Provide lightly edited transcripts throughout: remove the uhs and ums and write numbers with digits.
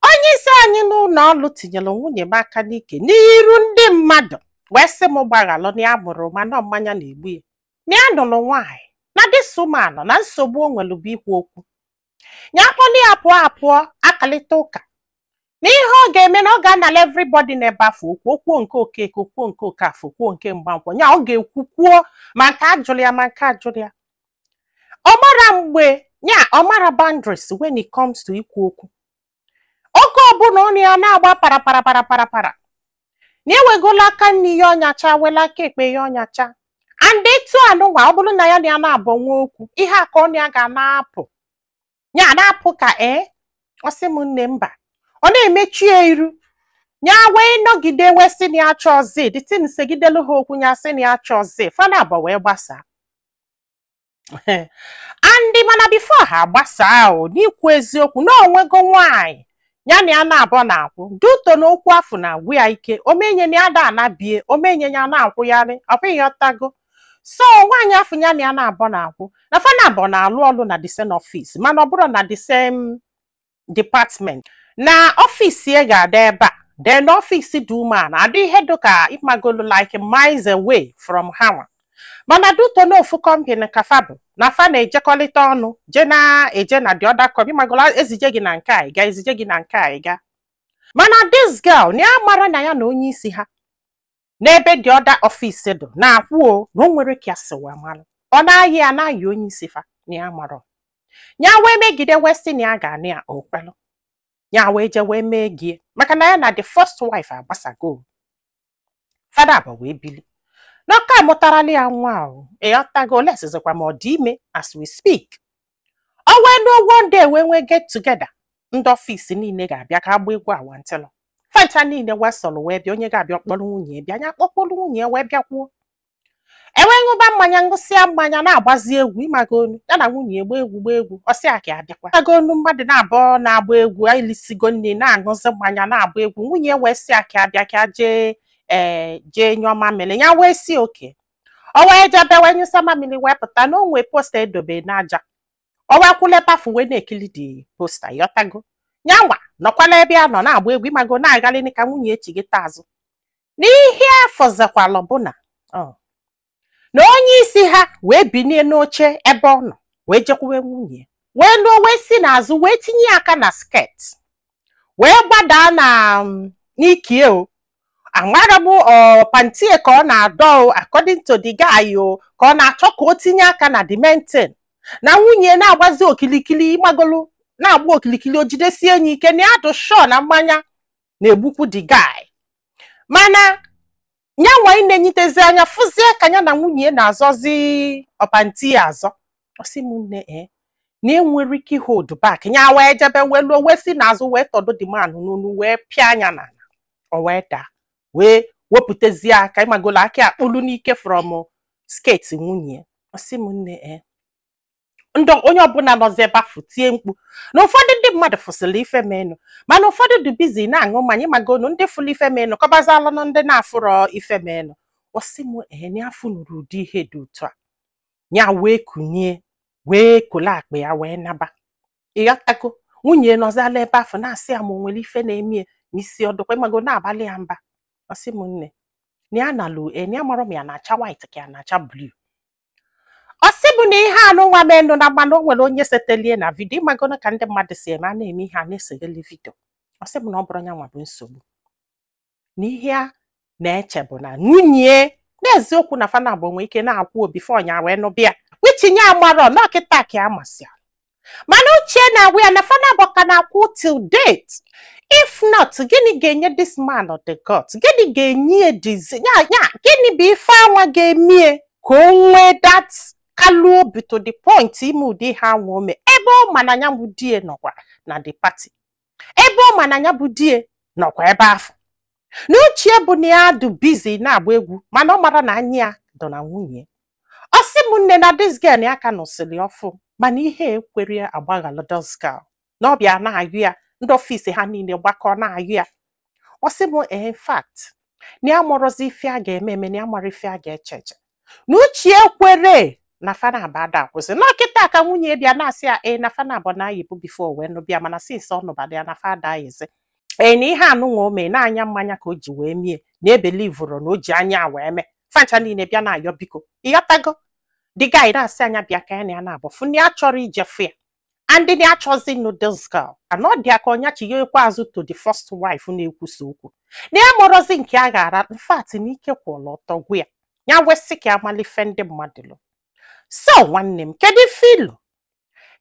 onye isi anyị n'ụlọ ọrụ tinyere nwunye m aka n'ike n'iru ndị mmadụ wee sị m gbaghalụ na ya mụrụ mana mmanya na-egbu ya na ya nụrụ nwaanyị na dịsụmanụ na nsogbu o nwere bụ ikwu okwu ya kpọli ya pụọ akalịta ụka n'ihe ọ ga-eme na ọ ga-anala everybody na-ebe afọ okwuo nke Okeke okwuo nke Okafọ okwuo nke Mgbankwọ ya ọ ga-ekwukwuo ma nke ajụrụ ya ma nke ajụrụ ya ọ mara mgbe ya ọ mara boundaries when it comes to ikwu okwu oge ọbụla ọ ya na-agba para na ewegola aka nne ya ọnyacha wela aka ekpe ya ọnyacha and etu anụnwa ọ bụrụ na ya na ya na-abụ nwa okwu ihe aka ọ ya ga na-apụ ya na-apụ ka ọ sị m nne mba ọ na-emechi iru ya wee nọgide wee sị na ya chọzi dịtin segidelu ha okwu ya sị na ya chọzi fana abụ wee gbasaa andị mana bifo ha gbasaa n'ikwu eziokwu na onwego nwaanyị ya na ya na-abọ na-akwụ duto n'okwu afọ na-agwụ ya ike omenye na ya da anabie omenye ya na-akwụgharị ọbụghị ọtago so nwaanyị afọ ya na ya na-abọ na-akwụ na fana abọ na-alụ ọlụ na the same office mana ọ bụrụ na the same department na ọfịs ya ga-ada ebe a then ọfịs dị umeala adị ihe dịka ịmagolu like miles away from ha mana duto n'ofu company ka fa bụ na fa na-ejekọrịta ọnụ je na-eje na the other company ịmagolu ezije gị na nke a ịga ezije gị na nke a ịga mana this girl na ya mara na ya na onye isi ha n'ebe the other office dị na-akwụ na o nwere ka asịwa malụ ọ na-ayị anaghị onye isi fa na ya mara ya wee megide westin ya ga-anị ya okwelụ ya wee je wee mee gie maka na ya na the first wife agbasago fada bụ wee bili n'ọka mụtarala ya nwa ahụ ịghọtago lesizikwa ma ọ dị ime as we speak ọ wee n'ụgwọ ndị wee get together ndị ọfịs niile ga-abịa ka agba egwu awantịlọ fanta niile wesọlụ wee bịa onye ga-abịa kpọrọ nwunye bịa anya kpọkpọrọ nwunye wee bịakwuo enwee ṅụba mmanya ṅụsịa mmanya na-agbazi egwu ịmagonu ya na nwunye gba egwu ọsị aka abịakwa agonu mmadụ na-abụọ na-agba egwu ilisigo nne na-aṅụzi mmanya na-agba egwu nwunye wee si aka abịa ka jee nyọma mmiri ya wee si oke o wee jebe wee nyụsa mamili wee pụta na onwe posta edobe n'aja o wee kwụlepafu wee na-ekili dị posta yọtago nyanwa nọkwala ebe a nọ na-agba egwu ịmago na-agalini ka nwunye echigita azụ n'ihe afọzakwala bụ na onye isi ha wee binie n'oche ebe ọ nọ wee jekwuwe nwunye wee lụọ wee si n'azụ wee tinye aka na sket wee gbadaa na n'ikie o amara m pantie ka ọ na-adọ according to the guy ka ọ na-achọ ka o tinye aka na dimentin na nwunye na-agbazi okilikili ịmagolu na-agba okilikili o jidesie enyi ike na ya dụ shọ na mmanya na-egbukwu the guy mana nyanwa na-enyitezi anya fụzie ka ya na nwunye na-azọzi ọpanti azọ ọsị m nne na enwere ike hold back nya wee jebe wee lụọ wee si n'azụ wee tọdo the man n'onu wee pịa anya n'ala o wee daa wee wepụtazie aka ịmagolo aka akpụlu n'ike from sket nwunye ọsị m nne ndị onye ọbụla nọzi ebe afọ tie mkpu na ụfọdụ ndị mmadụ fụsịrị ife menụ mana ụfọdụ dị bizi na-aṅụ mmanya ịmagonu ndị fụrụ ife menụ kọbazalụ na ndị na-afụrọ ife menụ ọsị m n'afọ nụrụ ụdị ihe dị otu a ya wee kunye wee kole akpa ya wee naba ịghọtago nwunye nọzala ebe afọ na-asị ya ma o nwere ife na-eme n'isi ọdụkwa ịmago na-abalị ya mba ọsị m nne na ya nalụ ya mara m ya na-acha white ka ya na-acha blue ọsị bụ na ihe anụnwa menụ na mmanụ o nwere onye setelie na vidio ịmagono ka ndị mmadụ si eme a na-eme ihe a na-esegeli vidio ọsị bụ na ọ bụrụ nyanwa bụ nsogbu n'ihe a na-eche bụ na nwunye n'eziokwu na fana bụ nwe ike na-akwụ obi fọnya wee nụbịa wichinye amarọ n'ọkịta ka amasịa mana uche na-agwụ ya na fana bụ ka na-akwụ till date if not gịnị ga-enye this man the god gịnị ga-enye ya gịnị bụ ife anwa ga-emie ka o nwee that kalu obi to the point ime ụdị ha nwa ome ebe ọ ma na ya bụ die nọkwa na the party ebe ọ ma na ya bụ die nọkwa ebe afọ n'uche bụ na ya dị busy na-agba egwu mana ọ mara na anya ya dọ na nwunye ọ sị m nne na this girl ya aka nọsịrị ọfụ mana ihe ekwere agbaghalụ this girl na ọbịa na-ayụ ya ndị ọfịs ha niile gbakọ na-ayụ ya ọ sị m in fact na ya mụrụzi ife a ga-eme eme na ya mara ife a ga-eche eche n'uche ekwere na fana abada kwụsị na kịta ka nwunye bịa na-asị ya na fana abụ na ayibu bifo wee nụ bịa mana sinsi ọnụbada ya na fada yizi na ihe anụnwa ome na-anya mmanya ka o ji wee mie na ebelivụrụ na o ji anya wee mee fancha niile bịa na-ayọ biko ịghọtago the guy na-asị anya bịa ka ya na ya na-abụ fụni a chọrọ ijefu ya and na achọzi noodles girl anọ dị aka ọnya chighekwa azụ to the first wife na-ekwusa okwu na ya mụrụzi nke a ga-ara fat na ike kwụrụ ọtọ gwu ya ya wesị ka amalife ndị mmadụ lụ so nwanne m kedu filo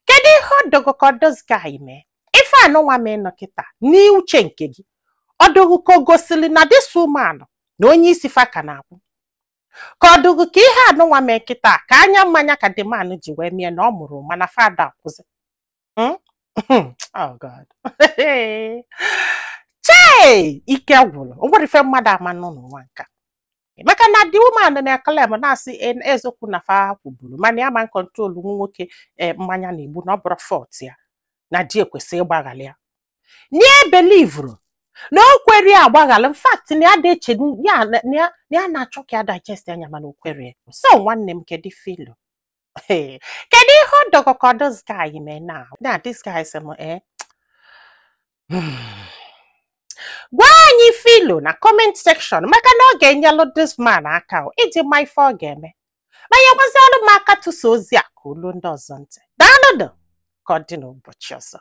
kedu ihe ọdọgo ka those guy mee ife anụnwa mee nọ kịta n'uche nke gị ọdọgo ka o gosili na this woman na onye isi faka na-akwụ ka ọdọgo ka ihe anụnwa mee kịta ka anya mmanya ka the man ji wee mie na ọ mụrụ mana fada akwụzi oh God chee ike gwụrụ o nwere ife mmadụ ama n'ụlọ nwa nka maka na the woman na-ekele m na-asị eziokwu na fa kwuburu mana ya ma kontrol nwoke mmanya na-egbu na ọ bụrụ fọt ya na di ekwesị ịgbaghalị ya na-ebelivuru na o kwere agbaghalị fact na ya dị eche ya na-achọ ka ya digest anya mana o kwere so nwanne m kedu filo kedu ihe ọdọgọ ka this guy mee na this guy sị m gwa anyị filo na comment section maka na ọ ga-enyelụ this man aka iji ma ife ọ ga-eme ma ya gwazialụ m aka tụso ozi a ka olu ndị ọzọ ntị daalụ ka ọ dị n'ụbọchị ọzọ